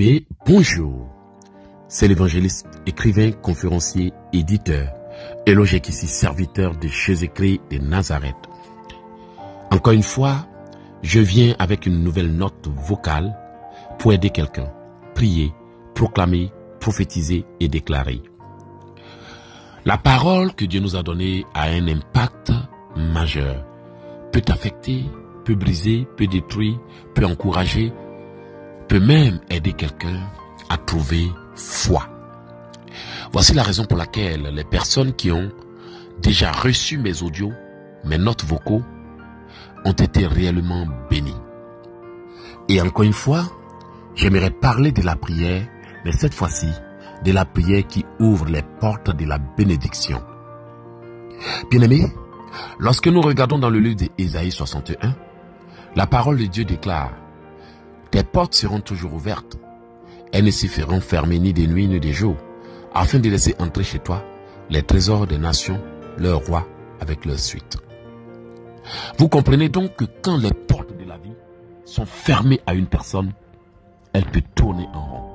Bien-aimés, bonjour. C'est l'évangéliste, écrivain, conférencier, éditeur, Elohek ici, serviteur de Jésus-Christ de Nazareth. Encore une fois, je viens avec une nouvelle note vocale pour aider quelqu'un, prier, proclamer, prophétiser et déclarer. La parole que Dieu nous a donnée a un impact majeur, peut affecter, peut briser, peut détruire, peut encourager, peut même aider quelqu'un à trouver foi. Voici la raison pour laquelle les personnes qui ont déjà reçu mes audios, mes notes vocaux, ont été réellement bénies. Et encore une fois, j'aimerais parler de la prière, mais cette fois-ci, de la prière qui ouvre les portes de la bénédiction. Bien-aimés, lorsque nous regardons dans le livre d'Ésaïe 61, la parole de Dieu déclare: tes portes seront toujours ouvertes. Elles ne s'y feront fermer ni de nuit ni de jour, afin de laisser entrer chez toi les trésors des nations, leurs rois avec leur suite. Vous comprenez donc que quand les portes de la vie sont fermées à une personne, elle peut tourner en rond.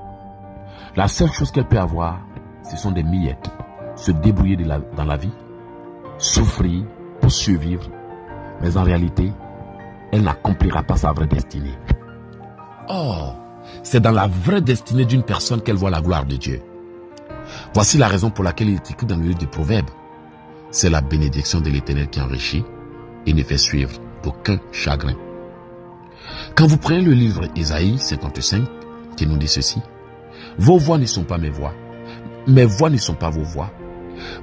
La seule chose qu'elle peut avoir, ce sont des miettes, se débrouiller dans la vie, souffrir pour survivre, mais en réalité, elle n'accomplira pas sa vraie destinée. Or, c'est dans la vraie destinée d'une personne qu'elle voit la gloire de Dieu. Voici la raison pour laquelle il est écrit dans le livre des Proverbes: c'est la bénédiction de l'Éternel qui enrichit et ne fait suivre d'aucun chagrin. Quand vous prenez le livre Ésaïe 55, qui nous dit ceci: vos voix ne sont pas mes voix ne sont pas vos voix,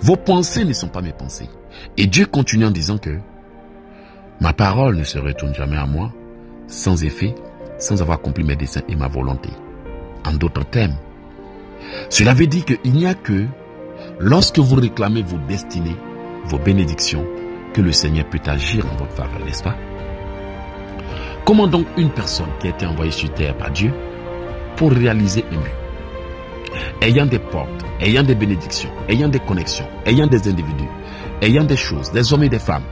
vos pensées ne sont pas mes pensées. Et Dieu continue en disant que ma parole ne se retourne jamais à moi sans effet, sans avoir accompli mes desseins et ma volonté. En d'autres termes, cela veut dire qu'il n'y a que lorsque vous réclamez vos destinées, vos bénédictions, que le Seigneur peut agir en votre faveur, n'est-ce pas? Comment donc une personne qui a été envoyée sur terre par Dieu pour réaliser un but, ayant des portes, ayant des bénédictions, ayant des connexions, ayant des individus, ayant des choses, des hommes et des femmes,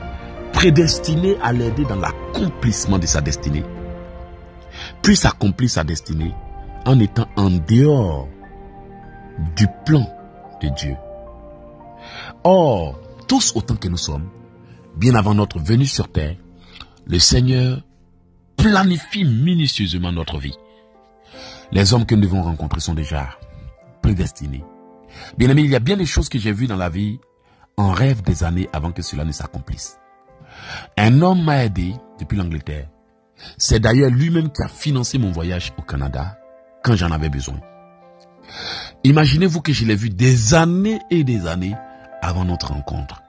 prédestinés à l'aider dans l'accomplissement de sa destinée, puisse accomplir sa destinée en étant en dehors du plan de Dieu. Or, tous autant que nous sommes, bien avant notre venue sur terre, le Seigneur planifie minutieusement notre vie. Les hommes que nous devons rencontrer sont déjà prédestinés. Bien aimé, il y a bien des choses que j'ai vues dans la vie en rêve des années avant que cela ne s'accomplisse. Un homme m'a aidé depuis l'Angleterre. C'est d'ailleurs lui-même qui a financé mon voyage au Canada quand j'en avais besoin. Imaginez-vous que je l'ai vu des années et des années avant notre rencontre.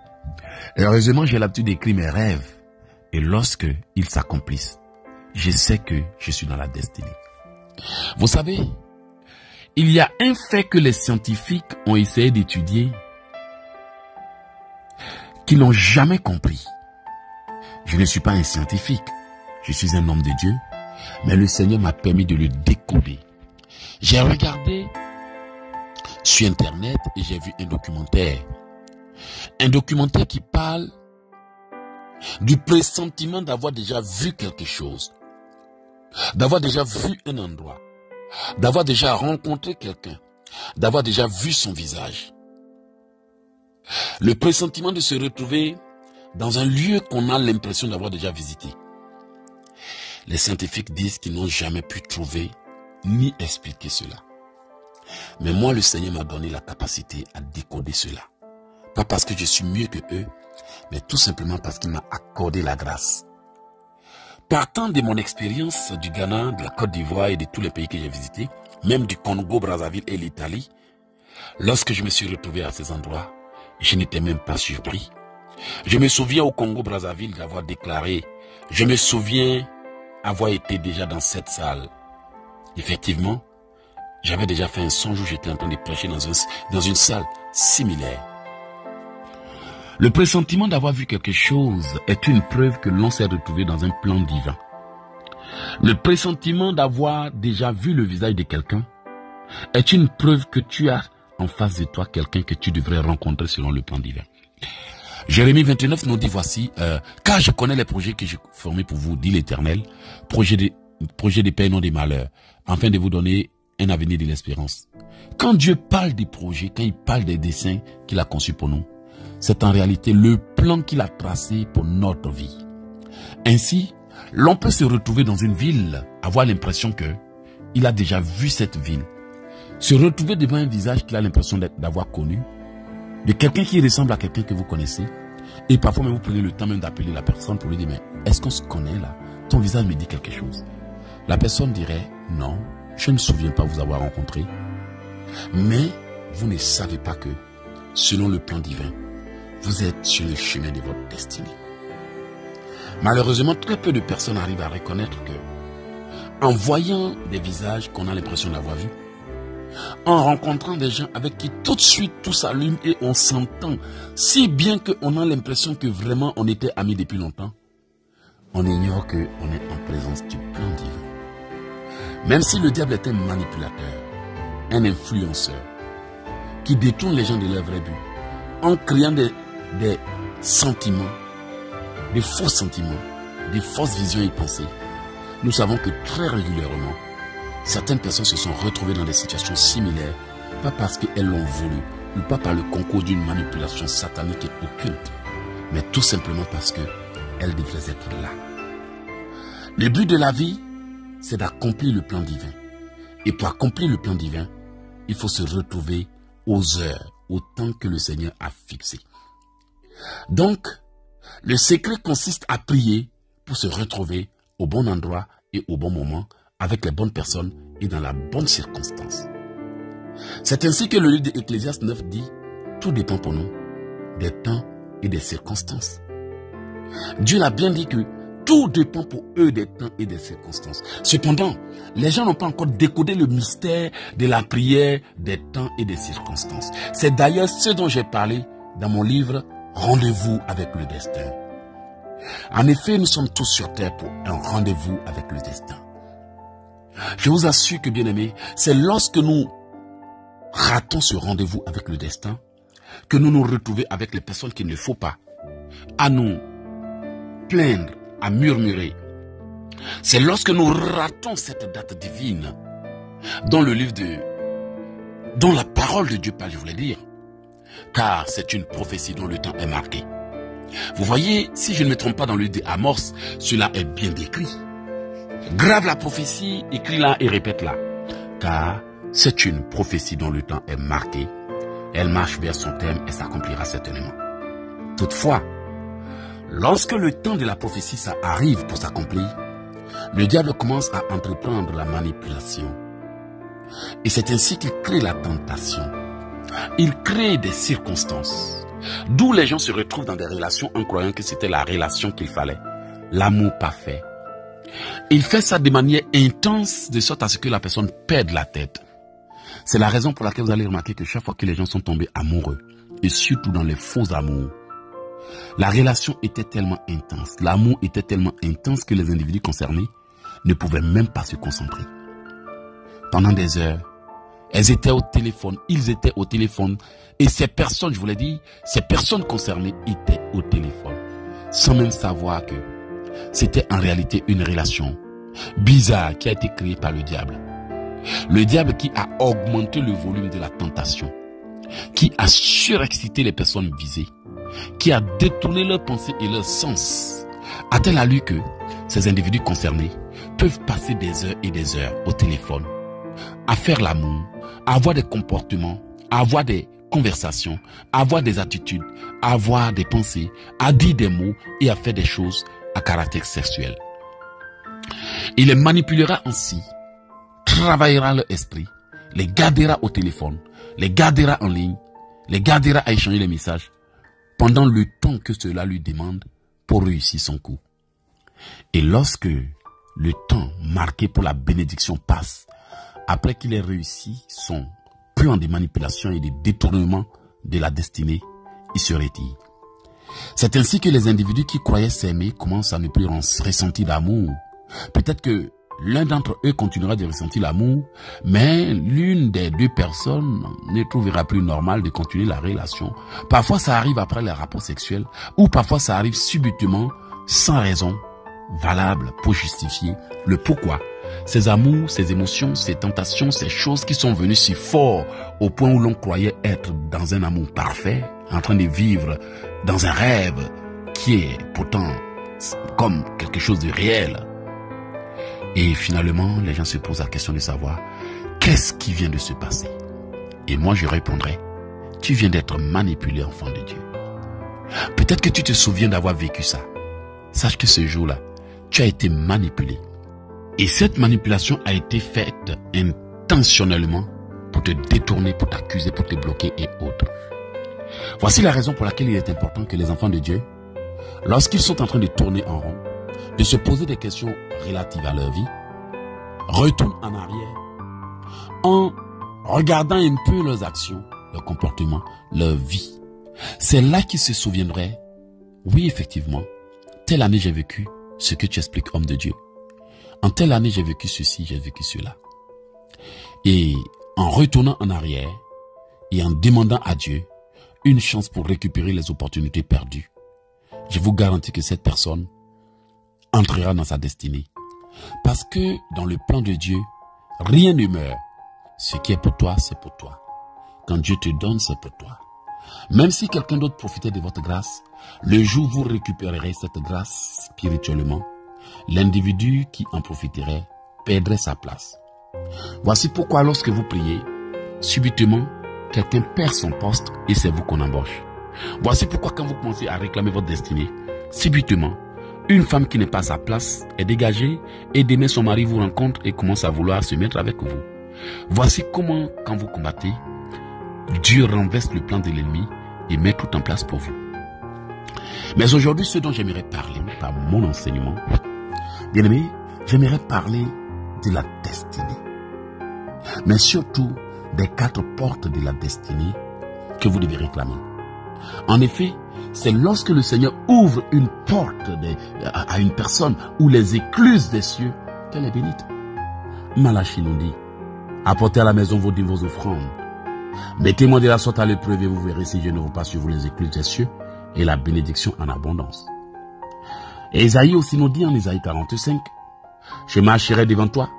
Heureusement, j'ai l'habitude d'écrire mes rêves. Et lorsque ils s'accomplissent, je sais que je suis dans la destinée. Vous savez, il y a un fait que les scientifiques ont essayé d'étudier, qu'ils n'ont jamais compris. Je ne suis pas un scientifique, je suis un homme de Dieu, mais le Seigneur m'a permis de le décoder. J'ai regardé sur Internet et j'ai vu un documentaire. Un documentaire qui parle du pressentiment d'avoir déjà vu quelque chose, d'avoir déjà vu un endroit, d'avoir déjà rencontré quelqu'un, d'avoir déjà vu son visage. Le pressentiment de se retrouver dans un lieu qu'on a l'impression d'avoir déjà visité. Les scientifiques disent qu'ils n'ont jamais pu trouver ni expliquer cela. Mais moi, le Seigneur m'a donné la capacité à décoder cela. Pas parce que je suis mieux que eux, mais tout simplement parce qu'il m'a accordé la grâce. Partant de mon expérience du Ghana, de la Côte d'Ivoire et de tous les pays que j'ai visités, même du Congo, Brazzaville et l'Italie, lorsque je me suis retrouvé à ces endroits, je n'étais même pas surpris. Je me souviens au Congo, Brazzaville d'avoir déclaré, je me souviens avoir été déjà dans cette salle. Effectivement, j'avais déjà fait un songe où j'étais en train de prêcher dans une salle similaire. Le pressentiment d'avoir vu quelque chose est une preuve que l'on s'est retrouvé dans un plan divin. Le pressentiment d'avoir déjà vu le visage de quelqu'un est une preuve que tu as en face de toi quelqu'un que tu devrais rencontrer selon le plan divin. Jérémie 29 nous dit voici, car je connais les projets que j'ai formés pour vous, dit l'Éternel, projets de paix et non des malheurs, afin de vous donner un avenir de l'espérance. Quand Dieu parle des projets, quand il parle des desseins qu'il a conçus pour nous, c'est en réalité le plan qu'il a tracé pour notre vie. Ainsi, l'on peut se retrouver dans une ville, avoir l'impression que il a déjà vu cette ville, se retrouver devant un visage qu'il a l'impression d'avoir connu, de quelqu'un qui ressemble à quelqu'un que vous connaissez, et parfois même vous prenez le temps même d'appeler la personne pour lui dire, mais est-ce qu'on se connaît là? Ton visage me dit quelque chose. La personne dirait, non, je ne me souviens pas vous avoir rencontré. Mais vous ne savez pas que, selon le plan divin, vous êtes sur le chemin de votre destinée. Malheureusement, très peu de personnes arrivent à reconnaître que, en voyant des visages qu'on a l'impression d'avoir vus, en rencontrant des gens avec qui tout de suite tout s'allume et on s'entend, si bien qu'on a l'impression que vraiment on était amis depuis longtemps, on ignore qu'on est en présence du plan divin. Même si le diable est un manipulateur, un influenceur, qui détourne les gens de leur vrai but, en créant des sentiments, des faux sentiments, des fausses visions et pensées, nous savons que très régulièrement, certaines personnes se sont retrouvées dans des situations similaires, pas parce qu'elles l'ont voulu, ou pas par le concours d'une manipulation satanique et occulte, mais tout simplement parce qu'elles devraient être là. Le but de la vie, c'est d'accomplir le plan divin. Et pour accomplir le plan divin, il faut se retrouver aux heures, au temps que le Seigneur a fixé. Donc, le secret consiste à prier pour se retrouver au bon endroit et au bon moment, avec les bonnes personnes et dans la bonne circonstance. C'est ainsi que le livre d'Ecclésiaste 9 dit, tout dépend pour nous des temps et des circonstances. Dieu l'a bien dit que tout dépend pour eux des temps et des circonstances. Cependant, les gens n'ont pas encore décodé le mystère de la prière, des temps et des circonstances. C'est d'ailleurs ce dont j'ai parlé dans mon livre « Rendez-vous avec le destin ». En effet, nous sommes tous sur terre pour un rendez-vous avec le destin. Je vous assure que, bien aimés, c'est lorsque nous ratons ce rendez-vous avec le destin que nous nous retrouvons avec les personnes qu'il ne faut pas, à nous plaindre, à murmurer. C'est lorsque nous ratons cette date divine dont dont la parole de Dieu parle, je voulais dire, car c'est une prophétie dont le temps est marqué. Vous voyez, si je ne me trompe pas dans le livre d'Amos, cela est bien décrit. Grave la prophétie, écris-la et répète-la, car c'est une prophétie dont le temps est marqué. Elle marche vers son terme et s'accomplira certainement. Toutefois, lorsque le temps de la prophétie ça arrive pour s'accomplir, le diable commence à entreprendre la manipulation. Et c'est ainsi qu'il crée la tentation. Il crée des circonstances, d'où les gens se retrouvent dans des relations en croyant que c'était la relation qu'il fallait, l'amour parfait. Il fait ça de manière intense, de sorte à ce que la personne perde la tête. C'est la raison pour laquelle vous allez remarquer que chaque fois que les gens sont tombés amoureux, et surtout dans les faux amours, la relation était tellement intense, l'amour était tellement intense que les individus concernés ne pouvaient même pas se concentrer. Pendant des heures, elles étaient au téléphone, ils étaient au téléphone, et ces personnes, je vous l'ai dit, ces personnes concernées étaient au téléphone, sans même savoir que c'était en réalité une relation bizarre qui a été créée par le diable. Le diable qui a augmenté le volume de la tentation, qui a surexcité les personnes visées, qui a détourné leurs pensées et leurs sens, à tel allure que ces individus concernés peuvent passer des heures et des heures au téléphone, à faire l'amour, à avoir des comportements, à avoir des conversations, à avoir des attitudes, à avoir des pensées, à dire des mots et à faire des choses à caractère sexuel. Il les manipulera ainsi, travaillera leur esprit, les gardera au téléphone, les gardera en ligne, les gardera à échanger les messages pendant le temps que cela lui demande pour réussir son coup. Et lorsque le temps marqué pour la bénédiction passe, après qu'il ait réussi son plan de manipulation et de détournement de la destinée, il se retire. C'est ainsi que les individus qui croyaient s'aimer commencent à ne plus ressentir d'amour. Peut-être que l'un d'entre eux continuera de ressentir l'amour, mais l'une des deux personnes ne trouvera plus normal de continuer la relation. Parfois ça arrive après les rapports sexuels, ou parfois ça arrive subitement, sans raison valable pour justifier le pourquoi ces amours, ces émotions, ces tentations, ces choses qui sont venues si fort au point où l'on croyait être dans un amour parfait, en train de vivre dans un rêve qui est pourtant comme quelque chose de réel. Et finalement, les gens se posent la question de savoir qu'est-ce qui vient de se passer. Et moi, je répondrai, tu viens d'être manipulé, enfant de Dieu. Peut-être que tu te souviens d'avoir vécu ça. Sache que ce jour-là, tu as été manipulé. Et cette manipulation a été faite intentionnellement pour te détourner, pour t'accuser, pour te bloquer et autres. Voici la raison pour laquelle il est important que les enfants de Dieu, lorsqu'ils sont en train de tourner en rond, de se poser des questions relatives à leur vie, retournent en arrière en regardant un peu leurs actions, leurs comportements, leur vie. C'est là qu'ils se souviendraient, oui effectivement, telle année j'ai vécu ce que tu expliques, homme de Dieu. En telle année j'ai vécu ceci, j'ai vécu cela. Et en retournant en arrière et en demandant à Dieu une chance pour récupérer les opportunités perdues, je vous garantis que cette personne entrera dans sa destinée. Parce que dans le plan de Dieu, rien ne meurt. Ce qui est pour toi, c'est pour toi. Quand Dieu te donne, c'est pour toi. Même si quelqu'un d'autre profitait de votre grâce, le jour où vous récupérerez cette grâce spirituellement, l'individu qui en profiterait perdrait sa place. Voici pourquoi lorsque vous priez, subitement, quelqu'un perd son poste et c'est vous qu'on embauche. Voici pourquoi quand vous commencez à réclamer votre destinée, subitement, une femme qui n'est pas à sa place est dégagée et demain son mari vous rencontre et commence à vouloir se mettre avec vous. Voici comment, quand vous combattez, Dieu renverse le plan de l'ennemi et met tout en place pour vous. Mais aujourd'hui, ce dont j'aimerais parler, par mon enseignement, bien aimé, j'aimerais parler de la destinée. Mais surtout, des 4 portes de la destinée que vous devez réclamer. En effet, c'est lorsque le Seigneur ouvre une porte à une personne ou les écluses des cieux qu'elle est bénite. Malachie nous dit, apportez à la maison vos dîmes, vos offrandes. Mettez-moi de la sorte à l'épreuve et vous verrez si je ne vous pas sur vous les écluses des cieux et la bénédiction en abondance. Et Isaïe aussi nous dit en Isaïe 45, je marcherai devant toi,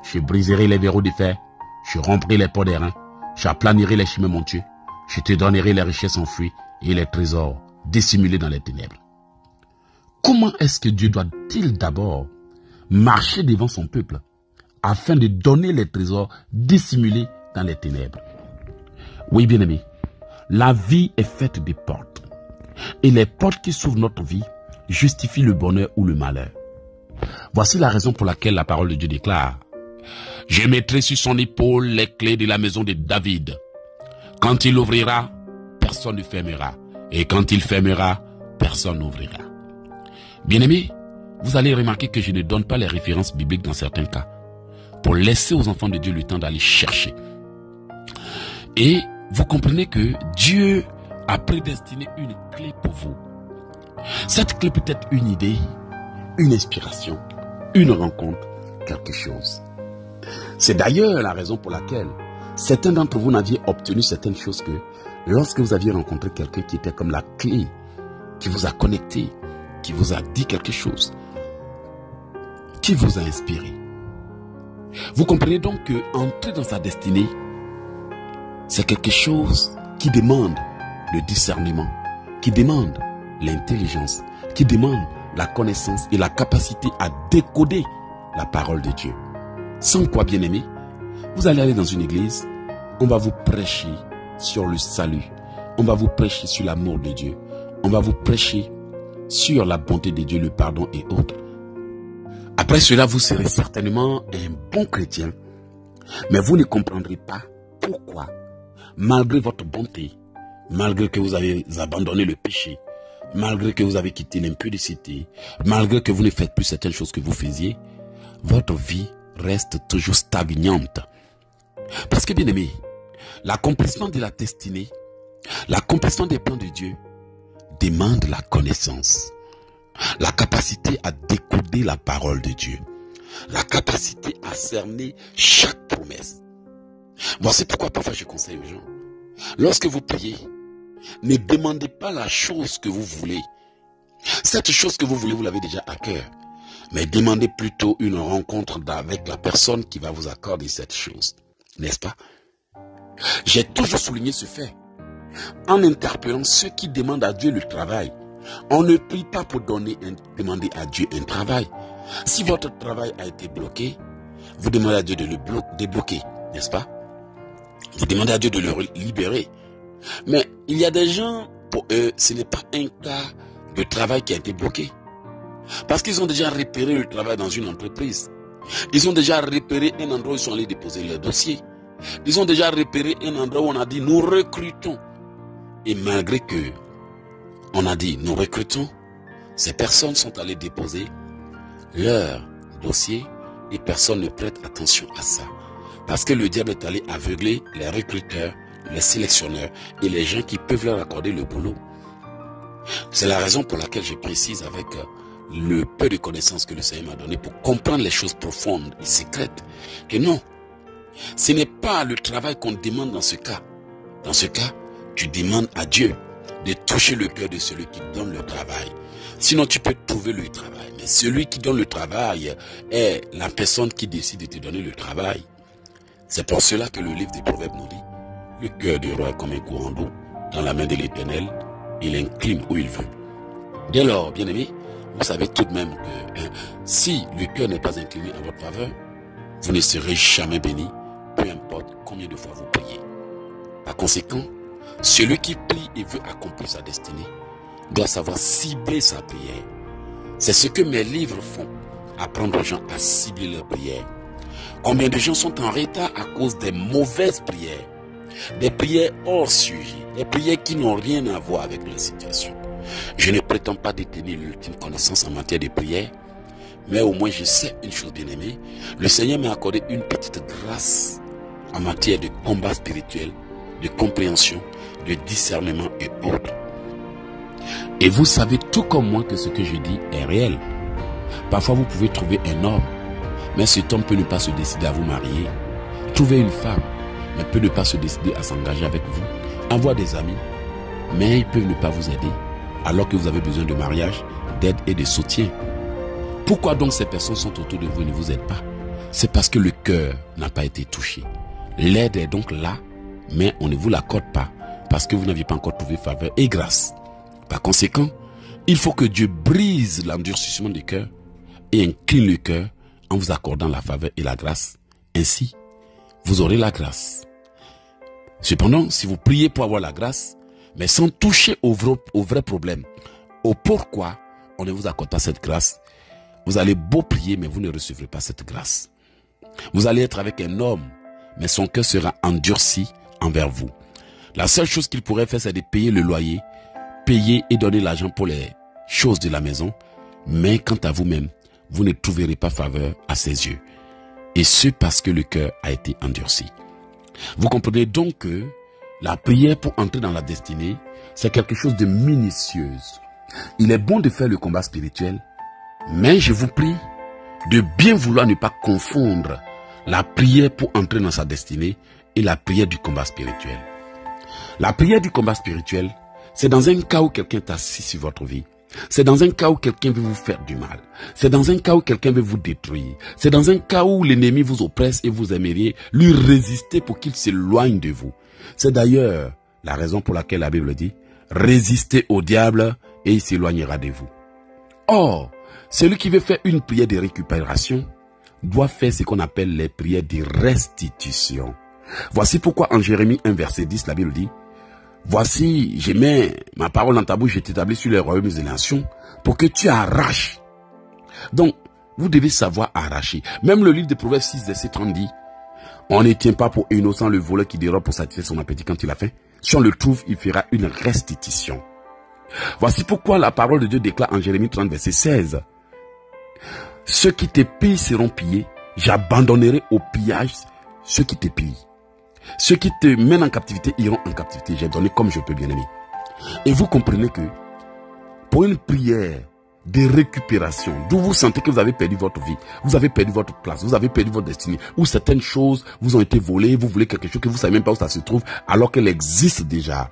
je briserai les verrous de fer, je romprai les portes des reins, j'aplanirai les chemins montueux, je te donnerai les richesses enfouies et les trésors dissimulés dans les ténèbres. Comment est-ce que Dieu doit-il d'abord marcher devant son peuple afin de donner les trésors dissimulés dans les ténèbres? Oui, bien-aimé, la vie est faite de portes. Et les portes qui s'ouvrent notre vie justifient le bonheur ou le malheur. Voici la raison pour laquelle la parole de Dieu déclare, « Je mettrai sur son épaule les clés de la maison de David. Quand il ouvrira, personne ne fermera. Et quand il fermera, personne n'ouvrira. » Bien-aimé, vous allez remarquer que je ne donne pas les références bibliques dans certains cas, pour laisser aux enfants de Dieu le temps d'aller chercher. Et vous comprenez que Dieu a prédestiné une clé pour vous. Cette clé peut être une idée, une inspiration, une rencontre, quelque chose. C'est d'ailleurs la raison pour laquelle certains d'entre vous n'aviez obtenu certaines choses que lorsque vous aviez rencontré quelqu'un qui était comme la clé, qui vous a connecté, qui vous a dit quelque chose, qui vous a inspiré. Vous comprenez donc que entrer dans sa destinée, c'est quelque chose qui demande le discernement, qui demande l'intelligence, qui demande la connaissance et la capacité à décoder la parole de Dieu. Sans quoi, bien aimé, vous allez aller dans une église, on va vous prêcher sur le salut, on va vous prêcher sur l'amour de Dieu, on va vous prêcher sur la bonté de Dieu, le pardon et autres. Après cela, vous serez certainement un bon chrétien, mais vous ne comprendrez pas pourquoi, malgré votre bonté, malgré que vous avez abandonné le péché, malgré que vous avez quitté l'impudicité, malgré que vous ne faites plus certaines choses que vous faisiez, votre vie reste toujours stagnante. Parce que, bien aimé, l'accomplissement de la destinée, l'accomplissement des plans de Dieu demande la connaissance, la capacité à décoder la parole de Dieu, la capacité à cerner chaque promesse. Voici pourquoi parfois je conseille aux gens, lorsque vous priez, ne demandez pas la chose que vous voulez. Cette chose que vous voulez, vous l'avez déjà à cœur. mais demandez plutôt une rencontre avec la personne qui va vous accorder cette chose. N'est-ce pas? J'ai toujours souligné ce fait. En interpellant ceux qui demandent à Dieu le travail, on ne prie pas pour demander à Dieu un travail. Si votre travail a été bloqué, vous demandez à Dieu de le débloquer, n'est-ce pas? Vous demandez à Dieu de le libérer. Mais il y a des gens, pour eux, ce n'est pas un cas de travail qui a été bloqué. Parce qu'ils ont déjà repéré le travail dans une entreprise. Ils ont déjà repéré un endroit où ils sont allés déposer leur dossier. Ils ont déjà repéré un endroit où on a dit nous recrutons. Et malgré que on a dit nous recrutons, ces personnes sont allées déposer leur dossier et personne ne prête attention à ça. Parce que le diable est allé aveugler les recruteurs, les sélectionneurs et les gens qui peuvent leur accorder le boulot. C'est la raison pour laquelle je précise avec le peu de connaissances que le Seigneur m'a donné pour comprendre les choses profondes et secrètes, que non, ce n'est pas le travail qu'on demande dans ce cas. Dans ce cas, tu demandes à Dieu de toucher le cœur de celui qui donne le travail. Sinon, tu peux trouver le travail. Mais celui qui donne le travail est la personne qui décide de te donner le travail. C'est pour cela que le livre des Proverbes nous dit, le cœur du roi est comme un courant d'eau dans la main de l'Éternel, il incline où il veut. Dès lors, bien aimé, vous savez tout de même que si le cœur n'est pas incliné en votre faveur, vous ne serez jamais béni, peu importe combien de fois vous priez. Par conséquent, celui qui prie et veut accomplir sa destinée doit savoir cibler sa prière. C'est ce que mes livres font, apprendre aux gens à cibler leur prière. Combien de gens sont en retard à cause des mauvaises prières, des prières hors sujet, des prières qui n'ont rien à voir avec leur situation. Je ne prétends pas détenir l'ultime connaissance en matière de prière, mais au moins je sais une chose, bien aimée. Le Seigneur m'a accordé une petite grâce en matière de combat spirituel, de compréhension, de discernement et autres. Et vous savez tout comme moi que ce que je dis est réel. Parfois vous pouvez trouver un homme, mais cet homme peut ne pas se décider à vous marier. Trouver une femme, mais peut ne pas se décider à s'engager avec vous. Avoir des amis, mais ils peuvent ne pas vous aider, alors que vous avez besoin de mariage, d'aide et de soutien. Pourquoi donc ces personnes sont autour de vous et ne vous aident pas? C'est parce que le cœur n'a pas été touché. L'aide est donc là, mais on ne vous l'accorde pas, parce que vous n'aviez pas encore trouvé faveur et grâce. Par conséquent, il faut que Dieu brise l'endurcissement du cœur et incline le cœur en vous accordant la faveur et la grâce. Ainsi, vous aurez la grâce. Cependant, si vous priez pour avoir la grâce, mais sans toucher au vrai problème, au pourquoi on ne vous accorde pas cette grâce, vous allez beau prier, mais vous ne recevrez pas cette grâce. Vous allez être avec un homme, mais son cœur sera endurci envers vous. La seule chose qu'il pourrait faire, c'est de payer le loyer, payer et donner l'argent pour les choses de la maison, mais quant à vous-même, vous ne trouverez pas faveur à ses yeux. Et ce parce que le cœur a été endurci. Vous comprenez donc que la prière pour entrer dans la destinée, c'est quelque chose de minutieuse. Il est bon de faire le combat spirituel, mais je vous prie de bien vouloir ne pas confondre la prière pour entrer dans sa destinée et la prière du combat spirituel. La prière du combat spirituel, c'est dans un cas où quelqu'un est assis sur votre vie. C'est dans un cas où quelqu'un veut vous faire du mal. C'est dans un cas où quelqu'un veut vous détruire. C'est dans un cas où l'ennemi vous oppresse et vous aimeriez lui résister pour qu'il s'éloigne de vous. C'est d'ailleurs la raison pour laquelle la Bible dit « Résistez au diable et il s'éloignera de vous ». Or, celui qui veut faire une prière de récupération doit faire ce qu'on appelle les prières de restitution. Voici pourquoi en Jérémie 1 verset 10, la Bible dit « Voici, je mets ma parole dans ta bouche, je t'établis sur les royaumes et les nations pour que tu arraches. » Donc, vous devez savoir arracher. Même le livre de Proverbes 6 verset 30 dit « On ne tient pas pour innocent le voleur qui dérobe pour satisfaire son appétit quand il a faim. Si on le trouve, il fera une restitution. » Voici pourquoi la parole de Dieu déclare en Jérémie 30 verset 16 « Ceux qui te pillent seront pillés, j'abandonnerai au pillage ceux qui te pillent. Ceux qui te mènent en captivité iront en captivité. J'ai donné comme je peux, bien aimé. » Et vous comprenez que pour une prière de récupération, d'où vous sentez que vous avez perdu votre vie, vous avez perdu votre place, vous avez perdu votre destinée, où certaines choses vous ont été volées, vous voulez quelque chose que vous ne savez même pas où ça se trouve, alors qu'elle existe déjà.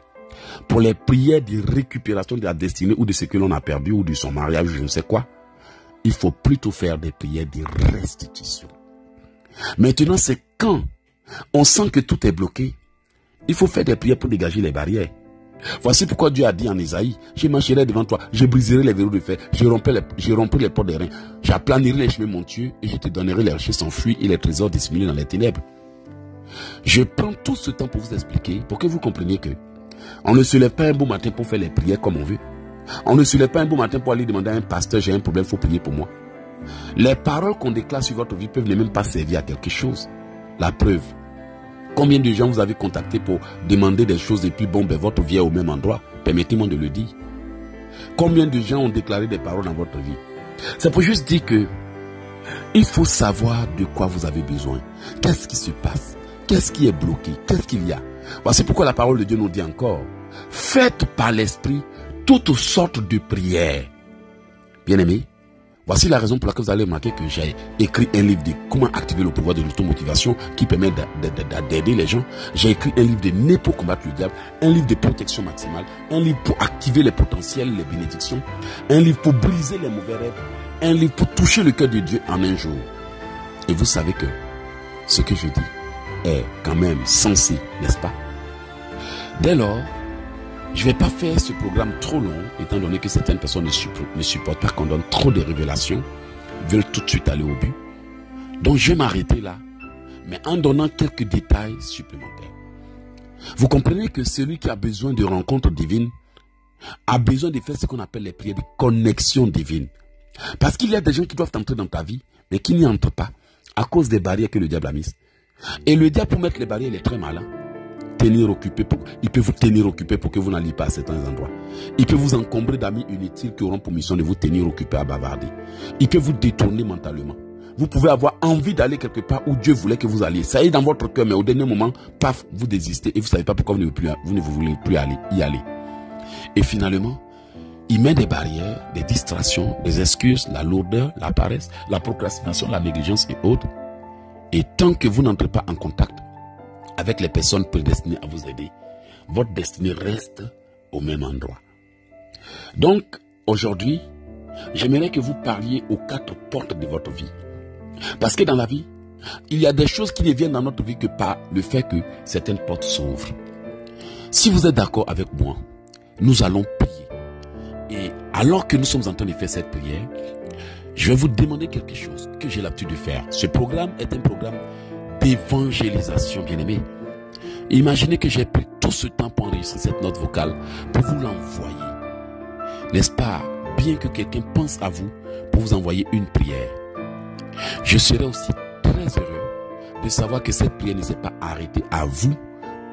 Pour les prières de récupération de la destinée ou de ce que l'on a perdu ou de son mariage, je ne sais quoi, il faut plutôt faire des prières de restitution. Maintenant, c'est quand on sent que tout est bloqué, il faut faire des prières pour dégager les barrières. Voici pourquoi Dieu a dit en Ésaïe, je marcherai devant toi, je briserai les verrous de fer, je romprai les portes des reins, j'aplanirai les chemins montueux et je te donnerai les richesses s'enfuir et les trésors dissimulés dans les ténèbres. Je prends tout ce temps pour vous expliquer, pour que vous compreniez que on ne se lève pas un beau matin pour faire les prières comme on veut. On ne se lève pas un beau matin pour aller demander à un pasteur, j'ai un problème, il faut prier pour moi. Les paroles qu'on déclare sur votre vie peuvent ne même pas servir à quelque chose. La preuve, combien de gens vous avez contacté pour demander des choses et puis bon, ben, votre vie est au même endroit? Permettez-moi de le dire. Combien de gens ont déclaré des paroles dans votre vie? C'est pour juste dire que il faut savoir de quoi vous avez besoin. Qu'est-ce qui se passe? Qu'est-ce qui est bloqué? Qu'est-ce qu'il y a? Voici pourquoi la parole de Dieu nous dit encore, faites par l'esprit toutes sortes de prières. Bien-aimés, voici la raison pour laquelle vous allez remarquer que j'ai écrit un livre de comment activer le pouvoir de l'automotivation qui permet d'aider les gens. J'ai écrit un livre de né pour combattre le diable, un livre de protection maximale, un livre pour activer les potentiels, les bénédictions, un livre pour briser les mauvais rêves, un livre pour toucher le cœur de Dieu en un jour. Et vous savez que ce que je dis est quand même sensé, n'est-ce pas? Dès lors, je ne vais pas faire ce programme trop long, étant donné que certaines personnes ne supportent pas qu'on donne trop de révélations, veulent tout de suite aller au but. Donc je vais m'arrêter là, mais en donnant quelques détails supplémentaires. Vous comprenez que celui qui a besoin de rencontres divines a besoin de faire ce qu'on appelle les prières de connexion divine. Parce qu'il y a des gens qui doivent entrer dans ta vie, mais qui n'y entrent pas, à cause des barrières que le diable a mises. Et le diable, pour mettre les barrières, il est très malin. Il peut vous tenir occupé pour que vous n'alliez pas à certains endroits. Il peut vous encombrer d'amis inutiles qui auront pour mission de vous tenir occupé à bavarder. Il peut vous détourner mentalement. Vous pouvez avoir envie d'aller quelque part où Dieu voulait que vous alliez. Ça y est dans votre cœur, mais au dernier moment, paf, vous désistez et vous ne savez pas pourquoi vous ne voulez plus y aller. Et finalement, il met des barrières, des distractions, des excuses, la lourdeur, la paresse, la procrastination, la négligence et autres. Et tant que vous n'entrez pas en contact avec les personnes prédestinées à vous aider, votre destinée reste au même endroit. Donc, aujourd'hui, j'aimerais que vous parliez aux 4 portes de votre vie. Parce que dans la vie, il y a des choses qui ne viennent dans notre vie que par le fait que certaines portes s'ouvrent. Si vous êtes d'accord avec moi, nous allons prier. Et alors que nous sommes en train de faire cette prière, je vais vous demander quelque chose que j'ai l'habitude de faire. Ce programme est un programme d'évangélisation, bien-aimé. Imaginez que j'ai pris tout ce temps pour enregistrer cette note vocale, pour vous l'envoyer. N'est-ce pas? Bien que quelqu'un pense à vous pour vous envoyer une prière. Je serai aussi très heureux de savoir que cette prière ne s'est pas arrêtée à vous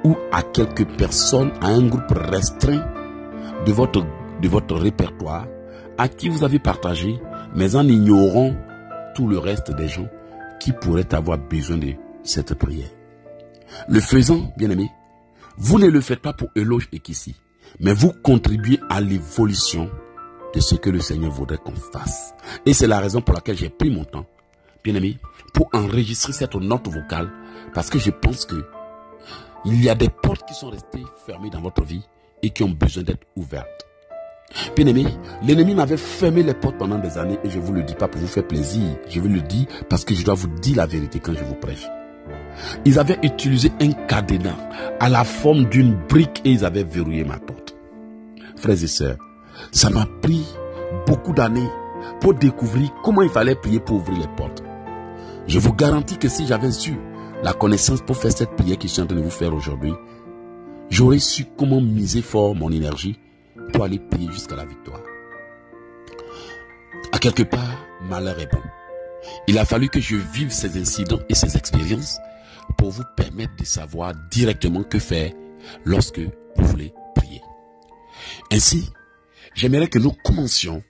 ou à quelques personnes, à un groupe restreint de votre répertoire à qui vous avez partagé, mais en ignorant tout le reste des gens qui pourraient avoir besoin de cette prière. Le faisant, bien-aimé, vous ne le faites pas pour éloge et qu'ici, mais vous contribuez à l'évolution de ce que le Seigneur voudrait qu'on fasse. Et c'est la raison pour laquelle j'ai pris mon temps, bien-aimé, pour enregistrer cette note vocale, parce que je pense que il y a des portes qui sont restées fermées dans votre vie et qui ont besoin d'être ouvertes. Bien-aimé, l'ennemi m'avait fermé les portes pendant des années et je ne vous le dis pas pour vous faire plaisir. Je vous le dis parce que je dois vous dire la vérité quand je vous prêche. Ils avaient utilisé un cadenas à la forme d'une brique et ils avaient verrouillé ma porte. Frères et sœurs, ça m'a pris beaucoup d'années pour découvrir comment il fallait prier pour ouvrir les portes. Je vous garantis que si j'avais su la connaissance pour faire cette prière que je suis en train de vous faire aujourd'hui, j'aurais su comment miser fort mon énergie pour aller prier jusqu'à la victoire. À quelque part, malheur est bon. Il a fallu que je vive ces incidents et ces expériences pour vous permettre de savoir directement que faire lorsque vous voulez prier. Ainsi, j'aimerais que nous commencions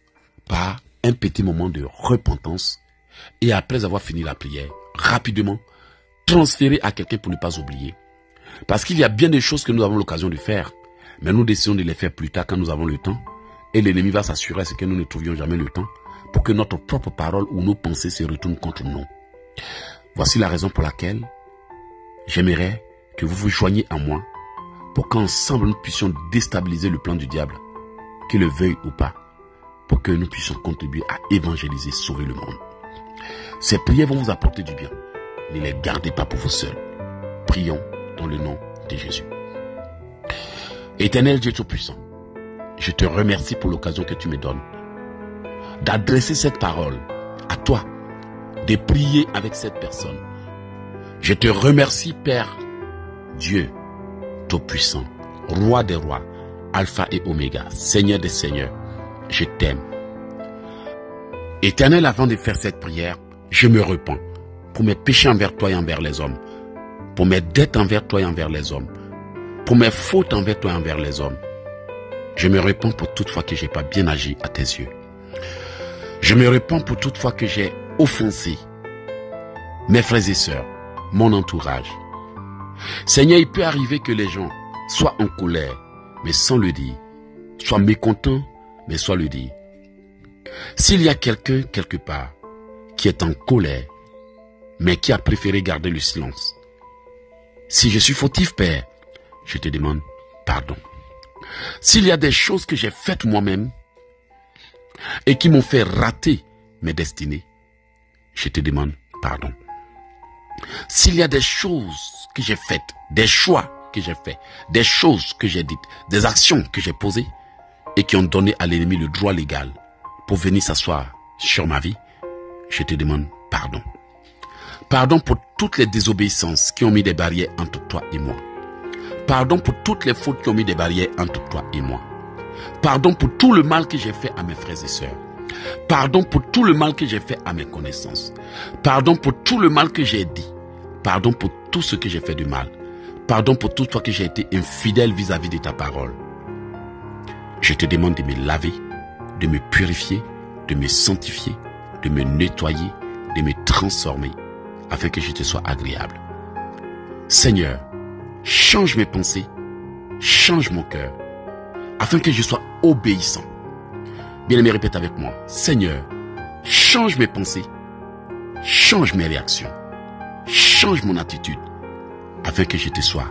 par un petit moment de repentance et après avoir fini la prière, rapidement transférer à quelqu'un pour ne pas oublier. Parce qu'il y a bien des choses que nous avons l'occasion de faire, mais nous décidons de les faire plus tard quand nous avons le temps. Et l'ennemi va s'assurer à ce que nous ne trouvions jamais le temps pour que notre propre parole ou nos pensées se retournent contre nous. Voici la raison pour laquelle j'aimerais que vous vous joigniez à moi pour qu'ensemble nous puissions déstabiliser le plan du diable, qu'il le veuille ou pas, pour que nous puissions contribuer à évangéliser, sauver le monde. Ces prières vont vous apporter du bien. Ne les gardez pas pour vous seuls. Prions dans le nom de Jésus. Éternel Dieu Tout-Puissant, je te remercie pour l'occasion que tu me donnes d'adresser cette parole à toi, de prier avec cette personne. Je te remercie, Père Dieu Tout-Puissant, Roi des rois, Alpha et Oméga, Seigneur des seigneurs. Je t'aime. Éternel, avant de faire cette prière, je me repens pour mes péchés envers toi et envers les hommes, pour mes dettes envers toi et envers les hommes, pour mes fautes envers toi et envers les hommes. Je me repens pour toute fois que j'ai pas bien agi à tes yeux. Je me repens pour toute fois que j'ai offensé mes frères et sœurs, mon entourage. Seigneur, il peut arriver que les gens soient en colère, mais sans le dire, soient mécontents, mais sans le dire. S'il y a quelqu'un quelque part qui est en colère, mais qui a préféré garder le silence, si je suis fautif, Père, je te demande pardon. S'il y a des choses que j'ai faites moi-même et qui m'ont fait rater mes destinées, je te demande pardon. S'il y a des choses que j'ai faites, des choix que j'ai faits, des choses que j'ai dites, des actions que j'ai posées et qui ont donné à l'ennemi le droit légal pour venir s'asseoir sur ma vie, je te demande pardon. Pardon pour toutes les désobéissances qui ont mis des barrières entre toi et moi. Pardon pour toutes les fautes qui ont mis des barrières entre toi et moi. Pardon pour tout le mal que j'ai fait à mes frères et sœurs. Pardon pour tout le mal que j'ai fait à mes connaissances. Pardon pour tout le mal que j'ai dit. Pardon pour tout ce que j'ai fait de mal. Pardon pour toute fois que j'ai été infidèle vis-à-vis de ta parole. Je te demande de me laver, de me purifier, de me sanctifier, de me nettoyer, de me transformer, afin que je te sois agréable. Seigneur, change mes pensées, change mon cœur, afin que je sois obéissant. Bien-aimé, répète avec moi. Seigneur, change mes pensées, change mes réactions, change mon attitude, afin que je te sois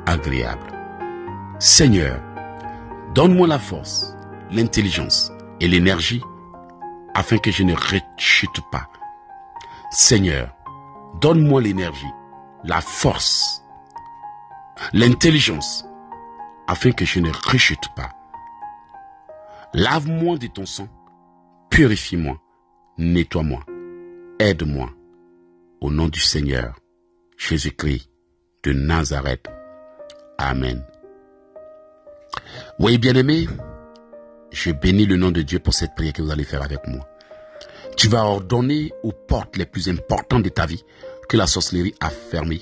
agréable. Seigneur, donne-moi la force, l'intelligence et l'énergie, afin que je ne rechute pas. Seigneur, donne-moi l'énergie, la force, l'intelligence, afin que je ne rechute pas. Lave-moi de ton sang, purifie-moi, nettoie-moi, aide-moi, au nom du Seigneur, Jésus-Christ de Nazareth. Amen. Oui, bien-aimé, je bénis le nom de Dieu pour cette prière que vous allez faire avec moi. Tu vas ordonner aux portes les plus importantes de ta vie que la sorcellerie a fermées,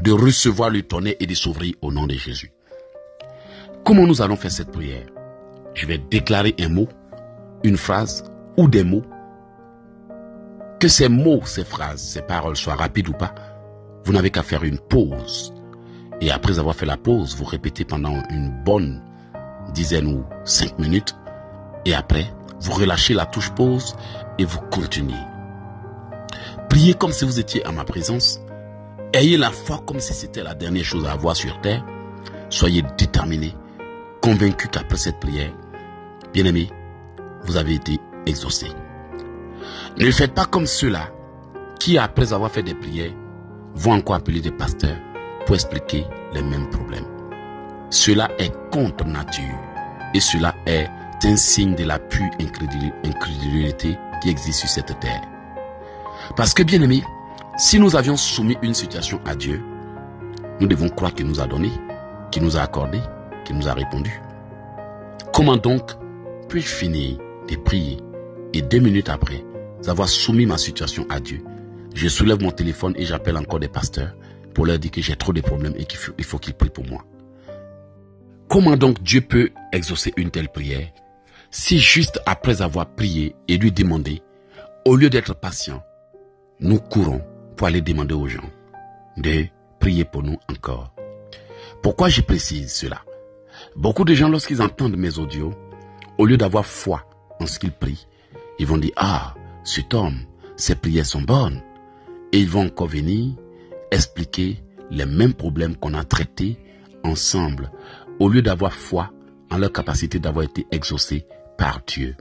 de recevoir le tonnerre et de s'ouvrir au nom de Jésus. Comment nous allons faire cette prière? Je vais déclarer un mot, une phrase ou des mots. Que ces mots, ces phrases, ces paroles soient rapides ou pas, vous n'avez qu'à faire une pause. Et après avoir fait la pause, vous répétez pendant une bonne dizaine ou 5 minutes. Et après, vous relâchez la touche pause et vous continuez. Priez comme si vous étiez à ma présence. Ayez la foi comme si c'était la dernière chose à avoir sur terre. Soyez déterminés, convaincus qu'après cette prière, bien-aimés, vous avez été exaucés. Ne faites pas comme ceux-là qui, après avoir fait des prières, vont encore appeler des pasteurs pour expliquer les mêmes problèmes. Cela est contre nature et cela est un signe de la pure incrédulité qui existe sur cette terre. Parce que, bien-aimés, si nous avions soumis une situation à Dieu, nous devons croire qu'il nous a donné, qu'il nous a accordé, qu'il nous a répondu. Comment donc puis-je finir de prier et 2 minutes après avoir soumis ma situation à Dieu, je soulève mon téléphone et j'appelle encore des pasteurs pour leur dire que j'ai trop de problèmes et qu'il faut qu'ils prient pour moi? Comment donc Dieu peut exaucer une telle prière si juste après avoir prié et lui demander, au lieu d'être patient, nous courons pour aller demander aux gens de prier pour nous encore? Pourquoi je précise cela? Beaucoup de gens, lorsqu'ils entendent mes audios, au lieu d'avoir foi en ce qu'ils prient, ils vont dire, ah, cet homme, ses prières sont bonnes. Et ils vont encore venir expliquer les mêmes problèmes qu'on a traités ensemble, au lieu d'avoir foi en leur capacité d'avoir été exaucés par Dieu.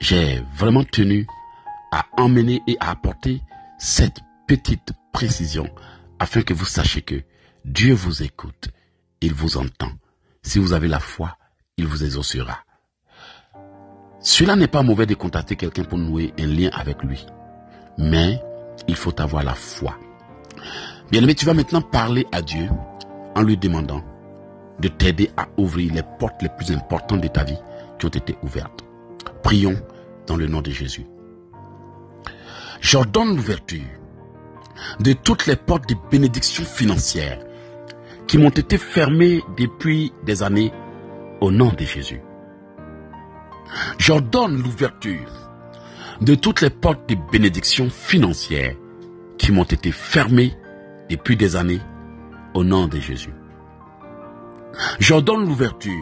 J'ai vraiment tenu à emmener et à apporter cette petite précision afin que vous sachiez que Dieu vous écoute, il vous entend. Si vous avez la foi, il vous exaucera. Cela n'est pas mauvais de contacter quelqu'un pour nouer un lien avec lui, mais il faut avoir la foi. Bien-aimé, tu vas maintenant parler à Dieu en lui demandant de t'aider à ouvrir les portes les plus importantes de ta vie qui ont été ouvertes. Prions dans le nom de Jésus. J'ordonne l'ouverture de toutes les portes de bénédiction financière qui m'ont été fermées depuis des années au nom de Jésus. J'ordonne l'ouverture de toutes les portes de bénédiction financière qui m'ont été fermées depuis des années au nom de Jésus. J'ordonne l'ouverture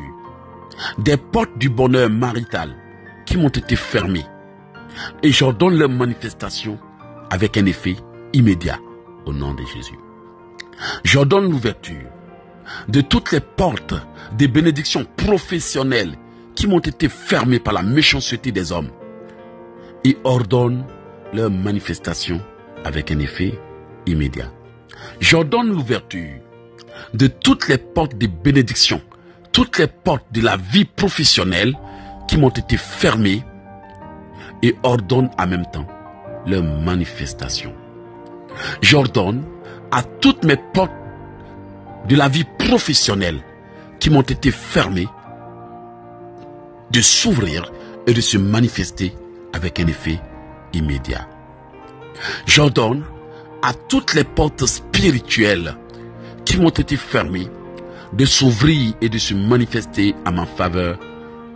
des portes du bonheur marital qui m'ont été fermées et j'ordonne leur manifestation avec un effet immédiat au nom de Jésus. J'ordonne l'ouverture de toutes les portes des bénédictions professionnelles qui m'ont été fermées par la méchanceté des hommes et ordonne leur manifestation avec un effet immédiat. J'ordonne l'ouverture de toutes les portes de bénédiction, toutes les portes de la vie professionnelle qui m'ont été fermées et ordonne en même temps leur manifestation. J'ordonne à toutes mes portes de la vie professionnelle qui m'ont été fermées de s'ouvrir et de se manifester avec un effet immédiat. J'ordonne à toutes les portes spirituelles qui m'ont été fermées de s'ouvrir et de se manifester à ma faveur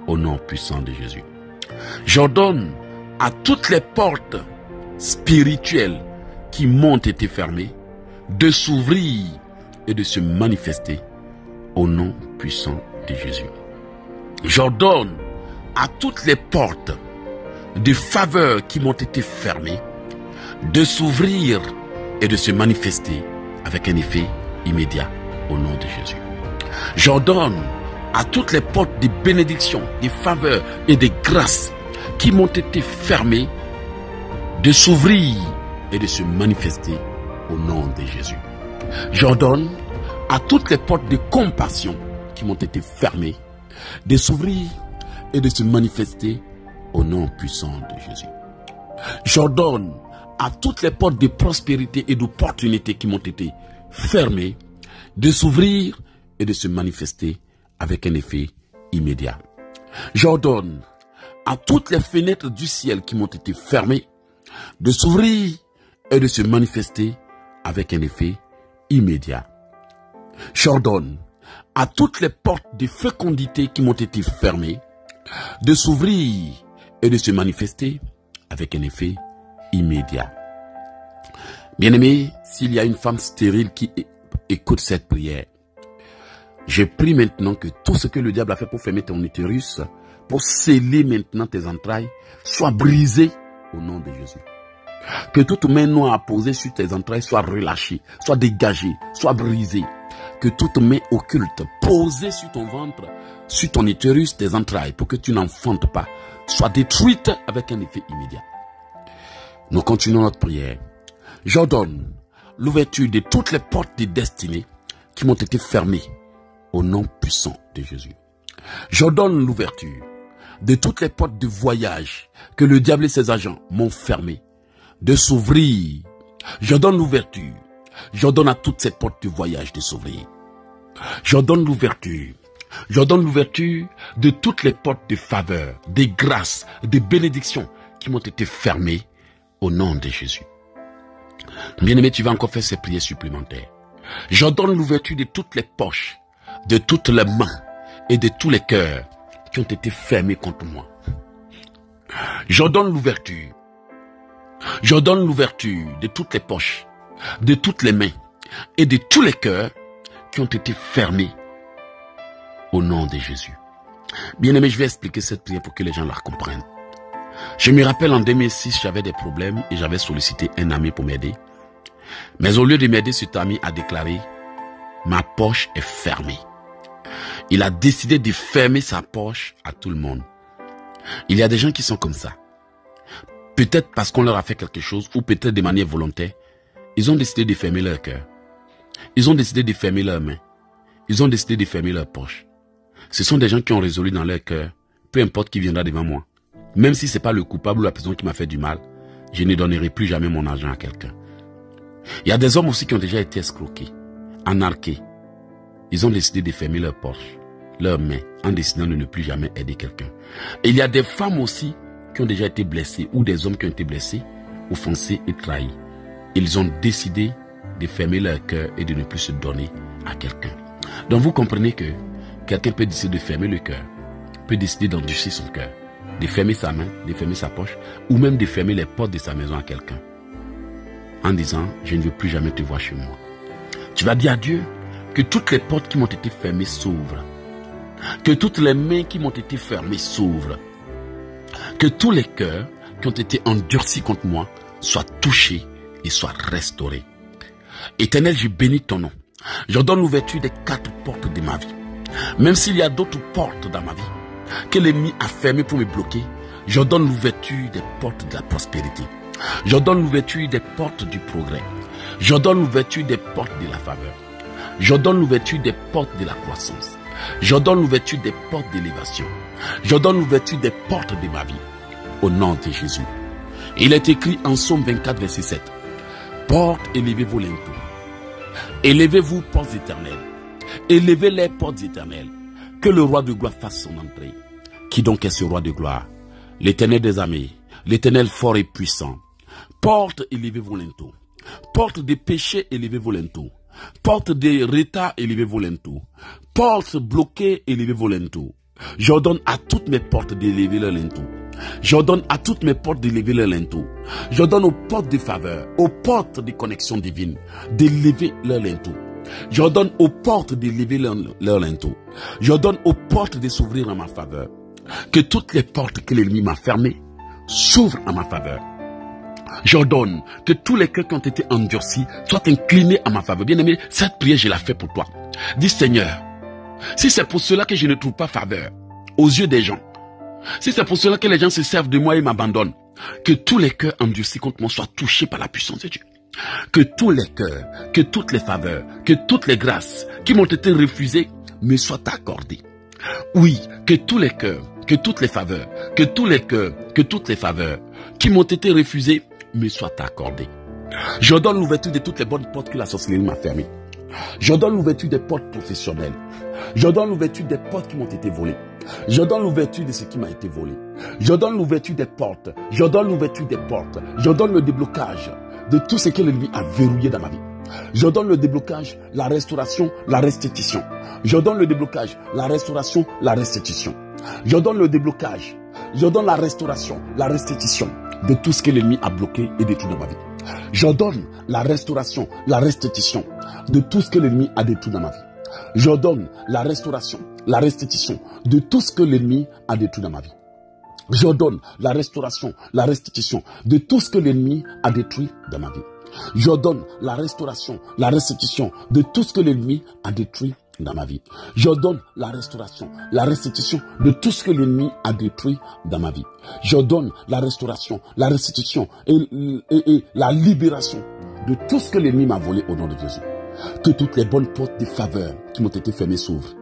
au nom puissant de Jésus. J'ordonne à toutes les portes spirituelles qui m'ont été fermées de s'ouvrir et de se manifester au nom puissant de Jésus. J'ordonne à toutes les portes de faveur qui m'ont été fermées de s'ouvrir et de se manifester avec un effet immédiat au nom de Jésus. J'ordonne à toutes les portes de bénédiction, de faveur et de grâce qui m'ont été fermées de s'ouvrir et de se manifester au nom de Jésus. J'ordonne à toutes les portes de compassion qui m'ont été fermées de s'ouvrir et de se manifester au nom puissant de Jésus. J'ordonne à toutes les portes de prospérité et d'opportunité qui m'ont été fermées de s'ouvrir et de se manifester avec un effet immédiat. J'ordonne à toutes les fenêtres du ciel qui m'ont été fermées de s'ouvrir et de se manifester avec un effet immédiat. J'ordonne à toutes les portes de fécondité qui m'ont été fermées de s'ouvrir et de se manifester avec un effet immédiat. Bien-aimé, s'il y a une femme stérile qui écoute cette prière, je prie maintenant que tout ce que le diable a fait pour fermer ton utérus, pour sceller maintenant tes entrailles, soit brisé au nom de Jésus. Que toute main noire posée sur tes entrailles soit relâchée, soit dégagée, soit brisée. Que toute main occulte posée sur ton ventre, sur ton utérus, tes entrailles, pour que tu n'enfantes pas, soit détruite avec un effet immédiat. Nous continuons notre prière. J'ordonne l'ouverture de toutes les portes de destinée qui m'ont été fermées au nom puissant de Jésus. J'ordonne l'ouverture de toutes les portes de voyage que le diable et ses agents m'ont fermées de s'ouvrir. J'ordonne l'ouverture. J'ordonne à toutes ces portes de voyage de s'ouvrir. J'ordonne l'ouverture. J'ordonne l'ouverture de toutes les portes de faveur, de grâce, de bénédiction qui m'ont été fermées au nom de Jésus. Bien-aimé, tu vas encore faire ces prières supplémentaires. J'ordonne l'ouverture de toutes les poches, de toutes les mains et de tous les cœurs qui ont été fermés contre moi. J'ordonne l'ouverture. J'ordonne l'ouverture de toutes les poches, de toutes les mains et de tous les cœurs qui ont été fermés au nom de Jésus. Bien-aimé, je vais expliquer cette prière pour que les gens la comprennent. Je me rappelle en 2006, j'avais des problèmes et j'avais sollicité un ami pour m'aider. Mais au lieu de m'aider, cet ami a déclaré « Ma poche est fermée ». Il a décidé de fermer sa poche à tout le monde. Il y a des gens qui sont comme ça. Peut-être parce qu'on leur a fait quelque chose, ou peut-être de manière volontaire, ils ont décidé de fermer leur cœur. Ils ont décidé de fermer leurs mains. Ils ont décidé de fermer leurs poches. Ce sont des gens qui ont résolu dans leur cœur, peu importe qui viendra devant moi. Même si ce n'est pas le coupable ou la personne qui m'a fait du mal, je ne donnerai plus jamais mon argent à quelqu'un. Il y a des hommes aussi qui ont déjà été escroqués, anarqués. Ils ont décidé de fermer leurs poches, leurs mains, en décidant de ne plus jamais aider quelqu'un. Et il y a des femmes aussi qui ont déjà été blessées, ou des hommes qui ont été blessés, offensés et trahis. Ils ont décidé de fermer leur cœur et de ne plus se donner à quelqu'un. Donc vous comprenez que quelqu'un peut décider de fermer le cœur, peut décider d'endurcir son cœur, de fermer sa main, de fermer sa poche, ou même de fermer les portes de sa maison à quelqu'un. En disant, je ne veux plus jamais te voir chez moi. Tu vas dire à Dieu que toutes les portes qui m'ont été fermées s'ouvrent. Que toutes les mains qui m'ont été fermées s'ouvrent. Que tous les cœurs qui ont été endurcis contre moi soient touchés et soient restaurés. Éternel, je bénis ton nom. Je donne l'ouverture des 4 portes de ma vie. Même s'il y a d'autres portes dans ma vie que l'ennemi a fermées pour me bloquer, je donne l'ouverture des portes de la prospérité. Je donne l'ouverture des portes du progrès. Je donne l'ouverture des portes de la faveur. Je donne l'ouverture des portes de la croissance. Je donne l'ouverture des portes d'élévation. Je donne l'ouverture des portes de ma vie. Au nom de Jésus. Il est écrit en Psaume 24, verset 7. Portes, élevez-vous linteaux. Élevez-vous, portes éternelles. Élevez les portes éternelles. Que le roi de gloire fasse son entrée. Qui donc est ce roi de gloire? L'Éternel des armées. L'Éternel fort et puissant. Portes, élevez vos linteaux. Portes des péchés, élevez vos linteaux. Portes des retards, élevez vos linteaux. Portes bloquées, élevez vos linteaux. J'ordonne à toutes mes portes d'élever leurs linteaux. J'ordonne à toutes mes portes d'élever leurs linteaux. J'ordonne aux portes de faveur, aux portes de connexion divine, d'élever leurs linteaux. J'ordonne aux portes d'élever leurs linteaux. J'ordonne aux portes de s'ouvrir en ma faveur. Que toutes les portes que l'ennemi m'a fermées s'ouvrent en ma faveur. J'ordonne que tous les cœurs qui ont été endurcis soient inclinés à ma faveur. Bien-aimé, cette prière, je la fais pour toi. Dis Seigneur, si c'est pour cela que je ne trouve pas faveur aux yeux des gens, si c'est pour cela que les gens se servent de moi et m'abandonnent, que tous les cœurs endurcis contre moi soient touchés par la puissance de Dieu. Que tous les cœurs, que toutes les faveurs, que toutes les grâces qui m'ont été refusées me soient accordées. Oui, que tous les cœurs, que toutes les faveurs, que tous les cœurs, que toutes les faveurs qui m'ont été refusées me soient accordées. Je donne l'ouverture de toutes les bonnes portes que la sorcellerie m'a fermées. Je donne l'ouverture des portes professionnelles. Je donne l'ouverture des portes qui m'ont été volées. Je donne l'ouverture de ce qui m'a été volé. Je donne l'ouverture des portes. Je donne l'ouverture des portes. Je donne le déblocage de tout ce que l'ennemi a verrouillé dans ma vie. Je donne le déblocage, la restauration, la restitution. Je donne le déblocage, la restauration, la restitution. Je donne le déblocage. Je donne la restauration, la restitution de tout ce que l'ennemi a bloqué et détruit dans ma vie. Je donne la restauration, la restitution de tout ce que l'ennemi a détruit dans ma vie. Je donne la restauration, la restitution de tout ce que l'ennemi a détruit dans ma vie. Je donne la restauration, la restitution de tout ce que l'ennemi a détruit dans ma vie. Je donne la restauration, la restitution de tout ce que l'ennemi a détruit dans ma vie. Je donne la restauration, la restitution de tout ce que l'ennemi a détruit dans ma vie. Je donne la restauration, la restitution et la libération de tout ce que l'ennemi m'a volé au nom de Jésus. Que toutes les bonnes portes de faveur qui m'ont été fermées s'ouvrent.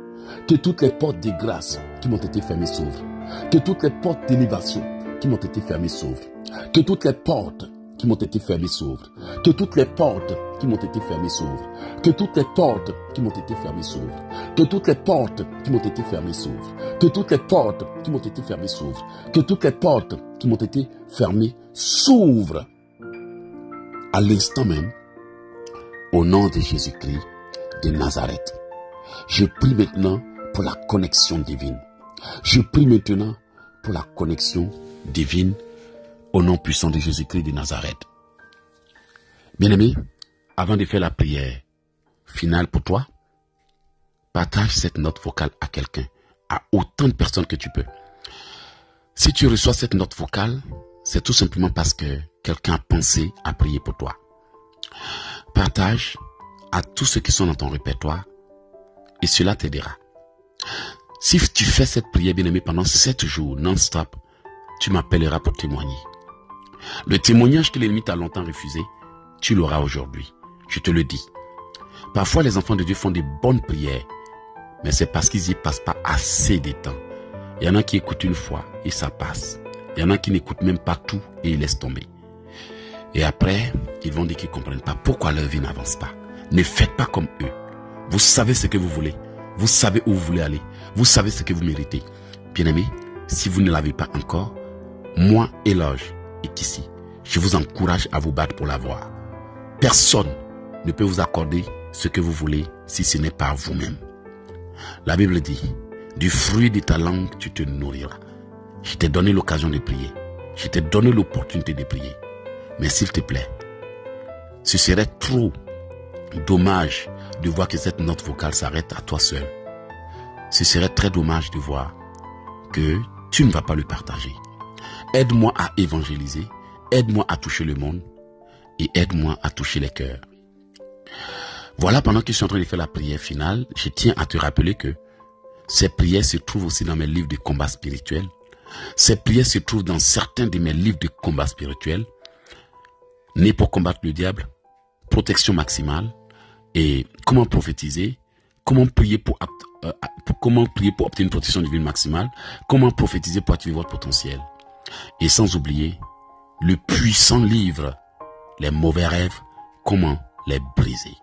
Que toutes les portes de grâce qui m'ont été fermées s'ouvrent. Que toutes les portes d'élévation qui m'ont été fermées s'ouvrent. Que toutes les portes qui m'ont été fermées s'ouvrent. Que toutes les portes qui m'ont été fermées s'ouvrent. Que toutes les portes qui m'ont été fermées s'ouvrent. Que toutes les portes qui m'ont été fermées s'ouvrent. Que toutes les portes qui m'ont été fermées s'ouvrent. Que toutes les portes qui m'ont été fermées s'ouvrent. À l'instant même, au nom de Jésus-Christ de Nazareth. Je prie maintenant pour la connexion divine. Je prie maintenant pour la connexion divine au nom puissant de Jésus-Christ de Nazareth. Bien-aimé, avant de faire la prière finale pour toi, partage cette note vocale à quelqu'un, à autant de personnes que tu peux. Si tu reçois cette note vocale, c'est tout simplement parce que quelqu'un a pensé à prier pour toi. Partage à tous ceux qui sont dans ton répertoire et cela t'aidera. Si tu fais cette prière, bien-aimé, pendant 7 jours non-stop, tu m'appelleras pour témoigner. Le témoignage que l'ennemi t'a longtemps refusé, tu l'auras aujourd'hui. Je te le dis. Parfois, les enfants de Dieu font des bonnes prières, mais c'est parce qu'ils n'y passent pas assez de temps. Il y en a qui écoutent une fois et ça passe. Il y en a qui n'écoutent même pas tout et ils laissent tomber. Et après, ils vont dire qu'ils ne comprennent pas pourquoi leur vie n'avance pas. Ne faites pas comme eux. Vous savez ce que vous voulez. Vous savez où vous voulez aller. Vous savez ce que vous méritez. Bien-aimés, si vous ne l'avez pas encore, moi, Éloge, est ici. Je vous encourage à vous battre pour l'avoir. Personne ne peut vous accorder ce que vous voulez si ce n'est pas vous-même. La Bible dit, du fruit de ta langue, tu te nourriras. Je t'ai donné l'occasion de prier. Je t'ai donné l'opportunité de prier. Mais s'il te plaît, ce serait trop dommage de voir que cette note vocale s'arrête à toi seul. Ce serait très dommage de voir que tu ne vas pas le partager. Aide-moi à évangéliser, aide-moi à toucher le monde et aide-moi à toucher les cœurs. Voilà, pendant que je suis en train de faire la prière finale, je tiens à te rappeler que ces prières se trouvent aussi dans mes livres de combat spirituel. Ces prières se trouvent dans certains de mes livres de combat spirituel. Né pour combattre le diable, protection maximale et comment prophétiser, comment prier pour obtenir une protection divine maximale, comment prophétiser pour activer votre potentiel. Et sans oublier le puissant livre, les mauvais rêves, comment les briser.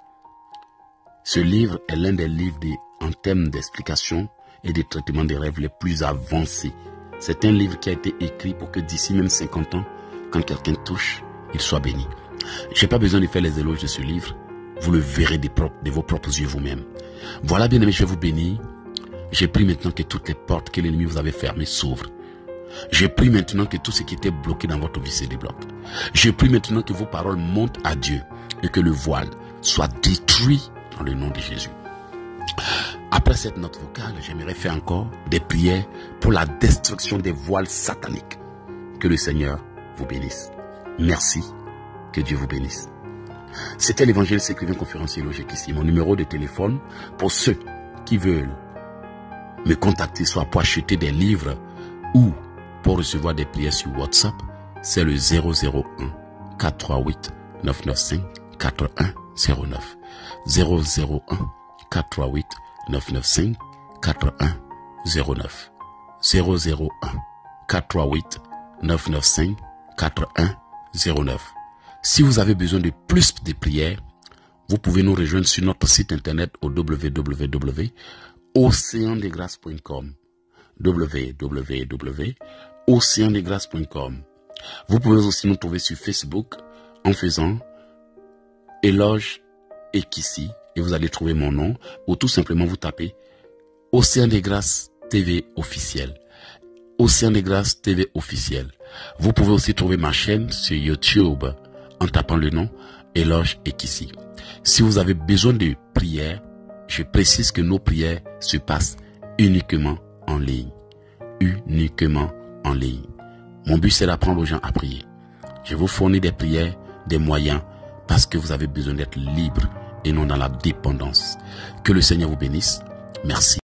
Ce livre est l'un des livres en termes d'explication et de traitement des rêves les plus avancés. C'est un livre qui a été écrit pour que d'ici même 50 ans, quand quelqu'un touche, il soit béni. Je n'ai pas besoin de faire les éloges de ce livre. Vous le verrez de vos propres yeux vous-même. Voilà, bien aimé, je vous bénis. Je prie maintenant que toutes les portes que l'ennemi vous avait fermées s'ouvrent. Je prie maintenant que tout ce qui était bloqué dans votre vie se débloque. Je prie maintenant que vos paroles montent à Dieu et que le voile soit détruit dans le nom de Jésus. Après cette note vocale, j'aimerais faire encore des prières pour la destruction des voiles sataniques. Que le Seigneur vous bénisse. Merci. Que Dieu vous bénisse. C'était l'évangéliste écrivain conférencier Logique ici. Mon numéro de téléphone pour ceux qui veulent me contacter, soit pour acheter des livres ou pour recevoir des prières sur WhatsApp, c'est le 001 438 995 4109. 001 438 995 4109. 001 438 995 4109. Si vous avez besoin de plus de prières, vous pouvez nous rejoindre sur notre site internet au www.oceandesgrâces.com. www.oceandesgrâces.com. Vous pouvez aussi nous trouver sur Facebook en faisant Éloge Ekissi et vous allez trouver mon nom, ou tout simplement vous tapez Océan des Grâces TV officiel. Océan des Grâces TV officiel. Vous pouvez aussi trouver ma chaîne sur YouTube en tapant le nom Éloge Ekissi. Si vous avez besoin de prières, je précise que nos prières se passent uniquement en ligne. Uniquement en ligne. Mon but, c'est d'apprendre aux gens à prier. Je vous fournis des prières, des moyens, parce que vous avez besoin d'être libre et non dans la dépendance. Que le Seigneur vous bénisse. Merci.